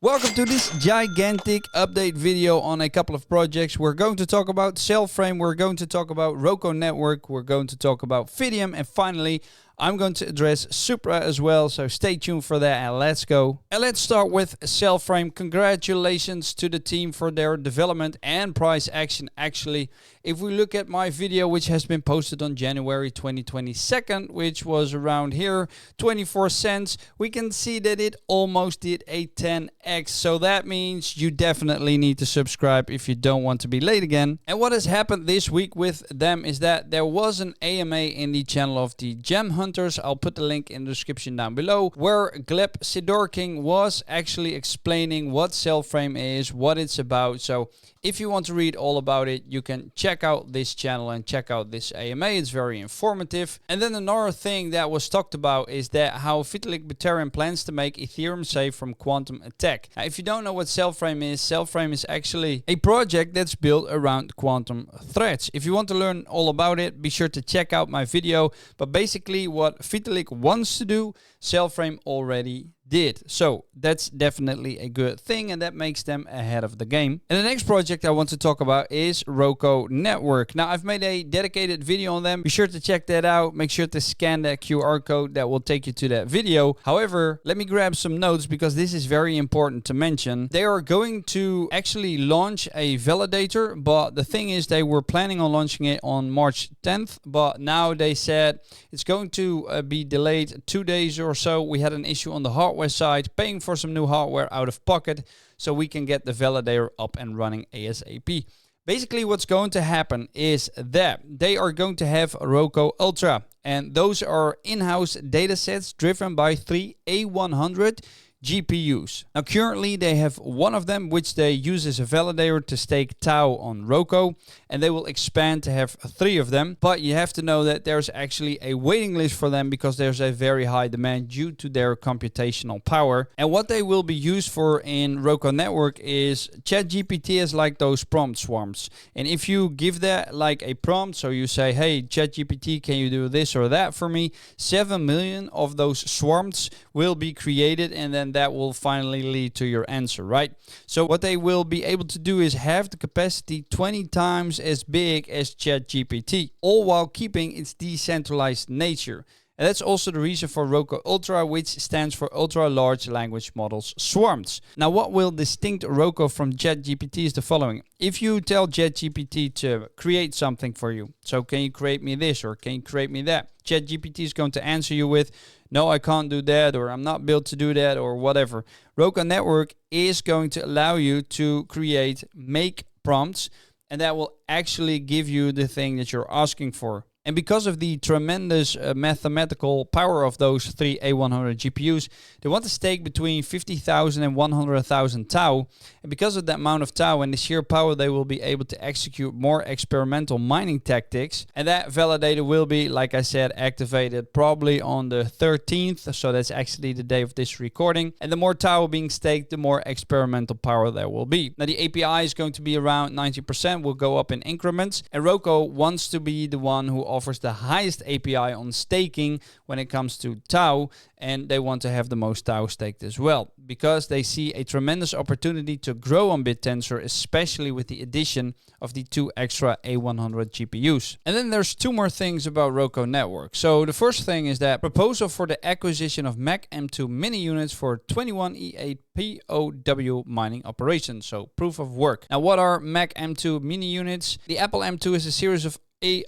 Welcome to this gigantic update video on a couple of projects. We're going to talk about Cellframe, we're going to talk about ROKO Network, we're going to talk about Fideum, and finally, I'm going to address Supra as well, so stay tuned for that and let's go. And let's start with Cellframe. Congratulations to the team for their development and price action. Actually, if we look at my video, which has been posted on January 2022, which was around here, 24 cents, we can see that it almost did a 10x. So that means you definitely need to subscribe if you don't want to be late again. And what has happened this week with them is that there was an AMA in the channel of the Gem Hunters. I'll put the link in the description down below, where Gleb Sidorking was actually explaining what Cellframe is, what it's about. So if you want to read all about it, you can check out this channel and check out this AMA. It's very informative. And then another thing that was talked about is that how Vitalik Buterin plans to make Ethereum safe from quantum attack. Now, if you don't know what Cellframe is actually a project that's built around quantum threats. If you want to learn all about it, be sure to check out my video. But basically what Vitalik wants to do, Cellframe already did. So that's definitely a good thing, and that makes them ahead of the game. And the next project I want to talk about is ROKO Network. Now, I've made a dedicated video on them. Be sure to check that out. Make sure to scan that QR code that will take you to that video. However, let me grab some notes because this is very important to mention. They are going to actually launch a validator, but the thing is they were planning on launching it on March 10th, but now they said it's going to be delayed 2 days or so. We had an issue on the hardware side, paying for some new hardware out of pocket so we can get the validator up and running ASAP. Basically, what's going to happen is that they are going to have ROKO Ultra, and those are in-house datasets driven by 3 A100 GPUs. Now currently they have one of them which they use as a validator to stake Tau on ROKO, and they will expand to have 3 of them, but you have to know that there's actually a waiting list for them because there's a very high demand due to their computational power. And what they will be used for in ROKO Network is ChatGPT is like those prompt swarms, and if you give that like a prompt, so you say, hey ChatGPT, can you do this or that for me, 7 million of those swarms will be created, and then that will finally lead to your answer, right? So what they will be able to do is have the capacity 20 times as big as ChatGPT, all while keeping its decentralized nature. And that's also the reason for ROKO Ultra, which stands for Ultra Large Language Models Swarms. Now, what will distinct ROKO from ChatGPT is the following. If you tell ChatGPT to create something for you, so can you create me this or can you create me that? ChatGPT is going to answer you with, no, I can't do that, or I'm not built to do that, or whatever. ROKO Network is going to allow you to create make prompts, and that will actually give you the thing that you're asking for. And because of the tremendous mathematical power of those 3 A100 GPUs, they want to stake between 50,000 and 100,000 Tau. And because of that amount of Tau and the sheer power, they will be able to execute more experimental mining tactics. And that validator will be, like I said, activated probably on the 13th. So that's actually the day of this recording. And the more Tau being staked, the more experimental power there will be. Now the API is going to be around 90%, will go up in increments. And ROKO wants to be the one who offers the highest API on staking when it comes to Tau, and they want to have the most Tau staked as well because they see a tremendous opportunity to grow on BitTensor, especially with the addition of the 2 extra A100 GPUs. And then there's 2 more things about ROKO Network. So the first thing is that proposal for the acquisition of Mac M2 mini units for 21 E8 POW mining operations, so proof of work. Now what are Mac M2 mini units? The Apple M2 is a series of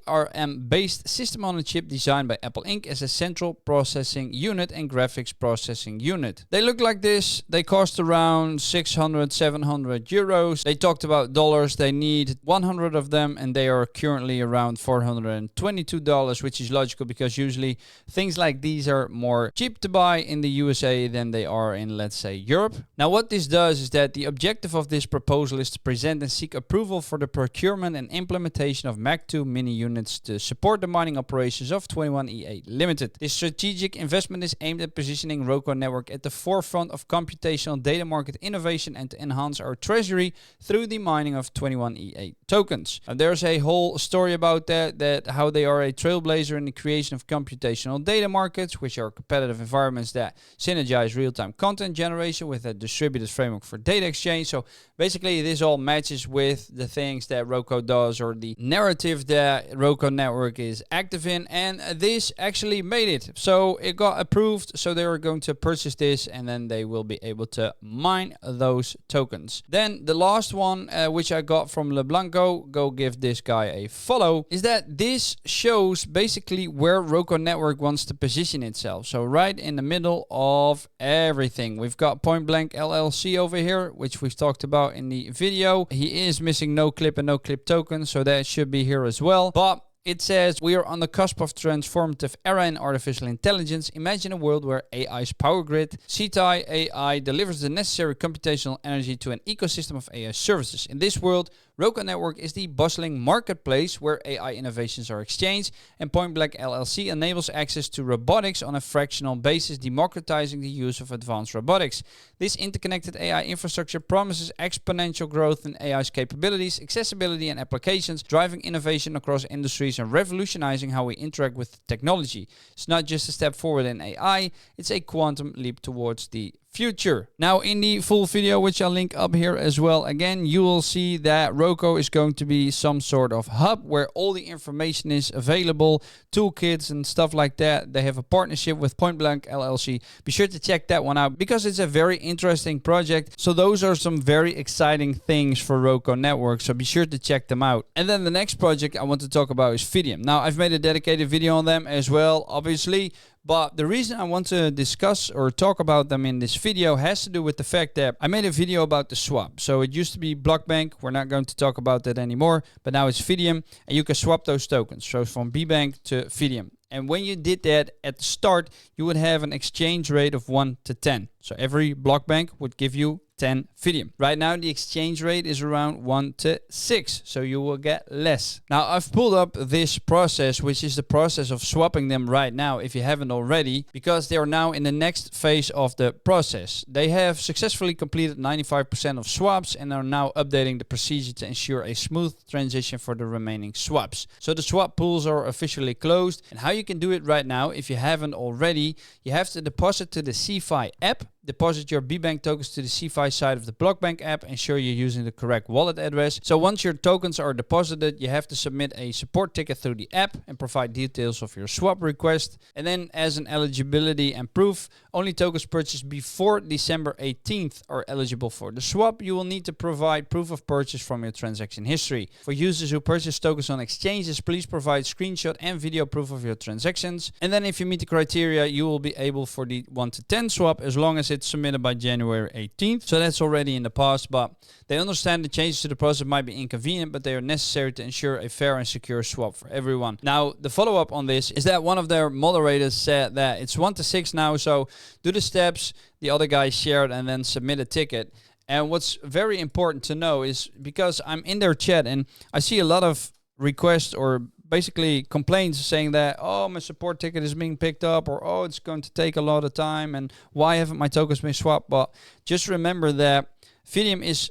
ARM-based system on a chip designed by Apple Inc. as a central processing unit and graphics processing unit. They look like this. They cost around 600, 700 euros. They talked about dollars. They need 100 of them, and they are currently around $422, which is logical because usually things like these are more cheap to buy in the USA than they are in, let's say, Europe. Now, what this does is that the objective of this proposal is to present and seek approval for the procurement and implementation of Mac 2 mini units to support the mining operations of 21E8 Limited. This strategic investment is aimed at positioning ROKO Network at the forefront of computational data market innovation and to enhance our treasury through the mining of 21E8 tokens. And there's a whole story about that how they are a trailblazer in the creation of computational data markets, which are competitive environments that synergize real-time content generation with a distributed framework for data exchange. So basically, this all matches with the things that ROKO does, or the narrative that ROKO Network is active in, and this actually made it. So it got approved, so they are going to purchase this, and then they will be able to mine those tokens. Then the last one, which I got from LeBlanco, go give this guy a follow, is that this shows basically where ROKO Network wants to position itself. So right in the middle of everything. We've got Point Blank LLC over here, which we've talked about in the video. He is missing no clip and no clip tokens, so that should be here as well. But it says, we are on the cusp of transformative era in artificial intelligence. Imagine a world where AI's power grid, CTI AI, delivers the necessary computational energy to an ecosystem of AI services. In this world, ROKO Network is the bustling marketplace where AI innovations are exchanged, and Point Blank LLC enables access to robotics on a fractional basis, democratizing the use of advanced robotics. This interconnected AI infrastructure promises exponential growth in AI's capabilities, accessibility, and applications, driving innovation across industries and revolutionizing how we interact with technology. It's not just a step forward in AI, it's a quantum leap towards the future. Now, in the full video, which I'll link up here as well, again, you will see that ROKO is going to be some sort of hub where all the information is available, toolkits and stuff like that. They have a partnership with Point Blank LLC. Be sure to check that one out because it's a very interesting project. So those are some very exciting things for ROKO Network. So be sure to check them out. And then the next project I want to talk about is Fideum. Now, I've made a dedicated video on them as well, obviously. But the reason I want to discuss or talk about them in this video has to do with the fact that I made a video about the swap. So it used to be Blockbank. We're not going to talk about that anymore. But now it's Fideum, and you can swap those tokens. So from BBank to Fideum. And when you did that at the start, you would have an exchange rate of 1 to 10. So every Blockbank would give you 10 Fideum. Right now, the exchange rate is around 1 to 6, so you will get less. Now, I've pulled up this process, which is the process of swapping them right now, if you haven't already, because they are now in the next phase of the process. They have successfully completed 95% of swaps and are now updating the procedure to ensure a smooth transition for the remaining swaps. So the swap pools are officially closed, and how you can do it right now, if you haven't already, you have to deposit to the CFI app. Deposit your BBank tokens to the CFI side of the Blockbank app. Ensure you're using the correct wallet address. So once your tokens are deposited, you have to submit a support ticket through the app and provide details of your swap request. And then as an eligibility and proof, only tokens purchased before December 18th are eligible for the swap. You will need to provide proof of purchase from your transaction history. For users who purchase tokens on exchanges, please provide screenshot and video proof of your transactions. And then if you meet the criteria, you will be able for the 1 to 10 swap as long as it's submitted by January 18th. So that's already in the past, but they understand the changes to the process might be inconvenient, but they are necessary to ensure a fair and secure swap for everyone. Now, the follow-up on this is that one of their moderators said that it's 1 to 6 now, so do the steps the other guy shared and then submit a ticket. And what's very important to know is, because I'm in their chat and I see a lot of requests or basically complaints saying that, oh, my support ticket is being picked up, or oh, it's going to take a lot of time, and why haven't my tokens been swapped? But just remember that Fideum is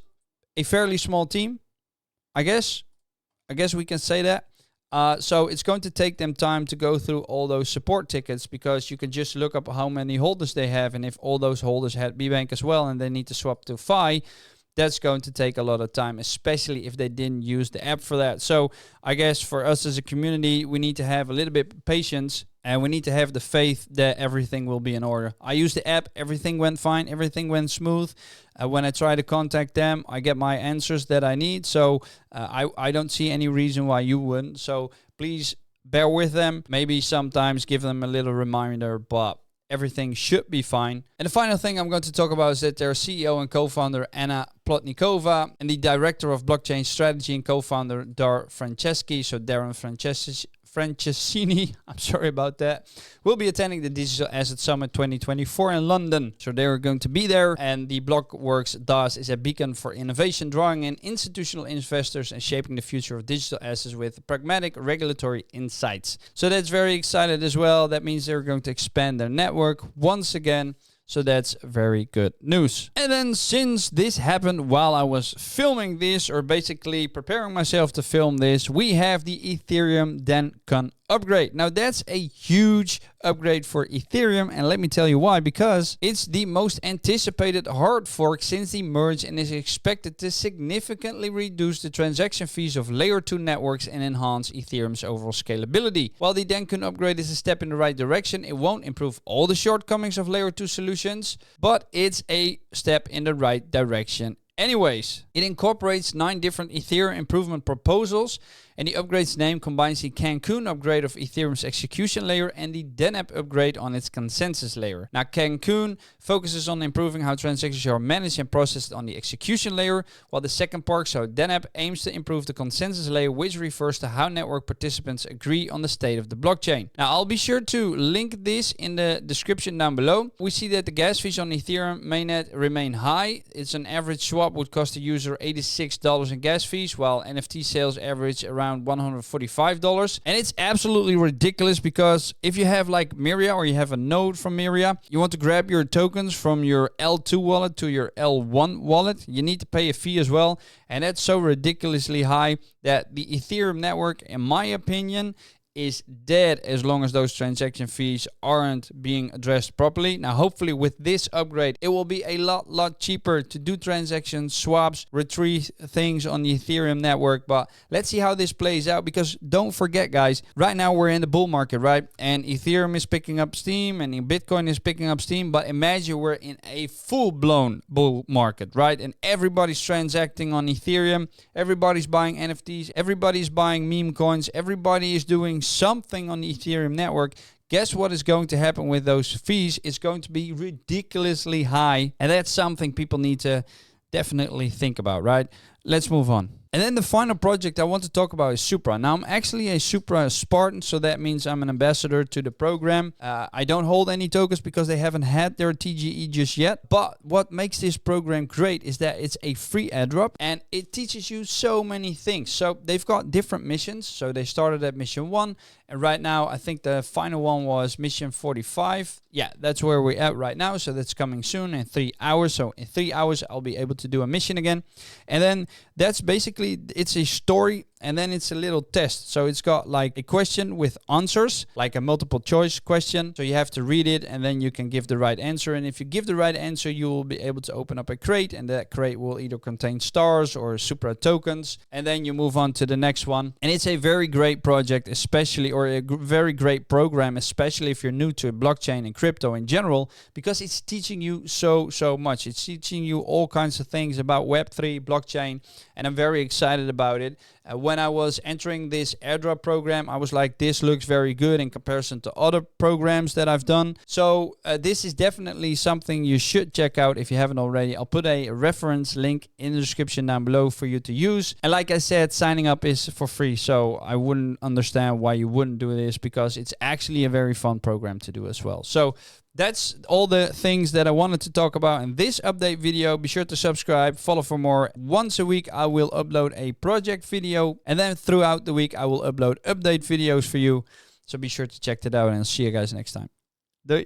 a fairly small team, I guess we can say that. So it's going to take them time to go through all those support tickets, because you can just look up how many holders they have, and if all those holders had BBank as well and they need to swap to Fi, that's going to take a lot of time, especially if they didn't use the app for that. So I guess for us as a community, we need to have a little bit of patience, and we need to have the faith that everything will be in order. I used the app, everything went fine, everything went smooth. When I try to contact them, I get my answers that I need. So I don't see any reason why you wouldn't. So please bear with them. Maybe sometimes give them a little reminder, but everything should be fine. And the final thing I'm going to talk about is that their CEO and co-founder Anna Plotnikova and the director of blockchain strategy and co-founder Dar Franceschi, so Darren Franceschini, I'm sorry about that, will be attending the Digital Asset Summit 2024 in London. So they're going to be there, and the Blockworks DAS is a beacon for innovation, drawing in institutional investors and shaping the future of digital assets with pragmatic regulatory insights. So that's very excited as well. That means they're going to expand their network once again. So that's very good news. And then since this happened while I was filming this, or basically preparing myself to film this, we have the Ethereum Dencun upgrade. Now that's a huge upgrade for Ethereum, and let me tell you why. Because it's the most anticipated hard fork since the merge and is expected to significantly reduce the transaction fees of layer 2 networks and enhance Ethereum's overall scalability. While the Dencun upgrade is a step in the right direction, it won't improve all the shortcomings of layer 2 solutions, but it's a step in the right direction anyways. It incorporates 9 different Ethereum improvement proposals, and the upgrade's name combines the Cancun upgrade of Ethereum's execution layer and the Deneb upgrade on its consensus layer. Now, Cancun focuses on improving how transactions are managed and processed on the execution layer, while the second part, so Deneb, aims to improve the consensus layer, which refers to how network participants agree on the state of the blockchain. Now, I'll be sure to link this in the description down below. We see that the gas fees on Ethereum mainnet remain high. It's an average swap would cost the user $86 in gas fees, while NFT sales average around $145. And it's absolutely ridiculous because if you have like Miria or you have a node from Miria, you want to grab your tokens from your L2 wallet to your L1 wallet, you need to pay a fee as well. And that's so ridiculously high that the Ethereum network, in my opinion, is dead as long as those transaction fees aren't being addressed properly. Now, hopefully with this upgrade, it will be a lot cheaper to do transactions, swaps, retrieve things on the Ethereum network. But let's see how this plays out, because don't forget, guys, right now we're in the bull market, right? And Ethereum is picking up steam and Bitcoin is picking up steam. But imagine we're in a full-blown bull market, right? And everybody's transacting on Ethereum. Everybody's buying NFTs. Everybody's buying meme coins. Everybody is doing something on the Ethereum network. Guess what is going to happen with those fees? It's going to be ridiculously high, and that's something people need to definitely think about, right? Let's move on. And then the final project I want to talk about is Supra. Now, I'm actually a Supra Spartan, so that means I'm an ambassador to the program. I don't hold any tokens because they haven't had their TGE just yet. But what makes this program great is that it's a free airdrop, and it teaches you so many things. So they've got different missions. So they started at mission 1, and right now I think the final one was mission 45. Yeah, that's where we're at right now. So that's coming soon in 3 hours. So in 3 hours, I'll be able to do a mission again. And then that's basically, it's a story, and then it's a little test. So it's got like a question with answers, like a multiple choice question. So you have to read it, and then you can give the right answer. And if you give the right answer, you will be able to open up a crate, and that crate will either contain stars or Supra tokens. And then you move on to the next one. And it's a very great project, especially, or a very great program, especially if you're new to blockchain and crypto in general, because it's teaching you so much. It's teaching you all kinds of things about Web3, blockchain, and I'm very excited about it. When I was entering this airdrop program, I was like, this looks very good in comparison to other programs that I've done. So this is definitely something you should check out if you haven't already. I'll put a reference link in the description down below for you to use. And like I said, signing up is for free. So I wouldn't understand why you wouldn't do this, because it's actually a very fun program to do as well. So that's all the things that I wanted to talk about in this update video. Be sure to subscribe, follow for more. Once a week, I will upload a project video, and then throughout the week, I will upload update videos for you. So be sure to check that out, and I'll see you guys next time. Doei!